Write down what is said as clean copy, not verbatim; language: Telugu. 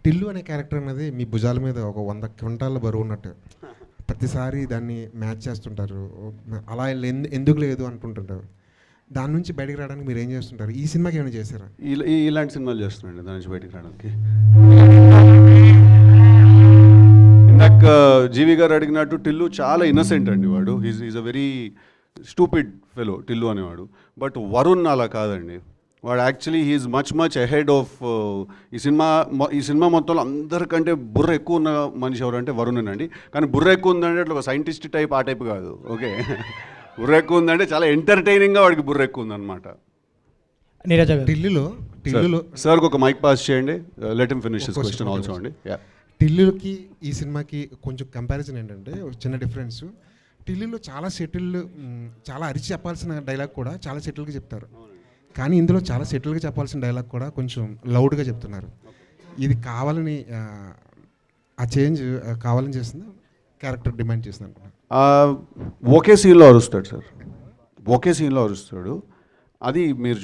టిల్లు అనే క్యారెక్టర్ అనేది మీ భుజాల మీద ఒక 100 క్వింటాల బరువు ఉన్నట్టు ప్రతిసారి దాన్ని మ్యాచ్ చేస్తుంటారు. అలా ఎందుకు లేదు అనుకుంటుంటారు. దాని నుంచి బయటకు రావడానికి మీరు ఏం చేస్తుంటారు? ఈ సినిమాకి ఏమైనా చేశారా? ఇలాంటి సినిమాలు చేస్తున్నాండి దాని నుంచి బయటకు రావడానికి. ఇందాక జీవి గారు అడిగినట్టు టిల్లు చాలా ఇన్నసెంట్ అండి. వాడు is a very stupid fellow Tillu అనేవాడు. బట్ వరుణ్ అలా కాదండి. వాడు actually he is much ahead of ఈ సినిమా మొత్తంలో అందరికంటే బుర్ర ఎక్కువ ఉన్న మనిషి ఎవరంటే వరుణ్ అండి. కానీ బుర్ర ఎక్కువ ఉందంటే అట్లా ఒక సైంటిస్ట్ టైప్ ఆ టైప్ కాదు. ఓకే, బుర్ర ఎక్కువ ఉందంటే చాలా ఎంటర్టైనింగ్గా వాడికి బుర్ర ఎక్కువ ఉందన్నమాట. నీరజ గారు టిల్లులో సార్కి ఒక మైక్ పాస్ చేయండి. Let him finish his question also అండి. టిల్లుకి ఈ సినిమాకి కొంచెం కంపారిజన్ ఏంటంటే చిన్న డిఫరెన్స్. టిల్లులో చాలా సెటిల్, చాలా అరిచి చెప్పాల్సిన డైలాగ్ కూడా చాలా సెటిల్గా చెప్తారు. కానీ ఇందులో చాలా సెటిల్గా చెప్పాల్సిన డైలాగ్ కూడా కొంచెం లౌడ్గా చెప్తున్నారు. ఇది కావాలని ఆ చేంజ్ కావాలని చేస్తుంది, క్యారెక్టర్ డిమాండ్ చేస్తుంది అనుకున్నాను. ఒకే సీన్లో అరుస్తాడు సార్, ఒకే సీన్లో అరుస్తాడు. అది మీరు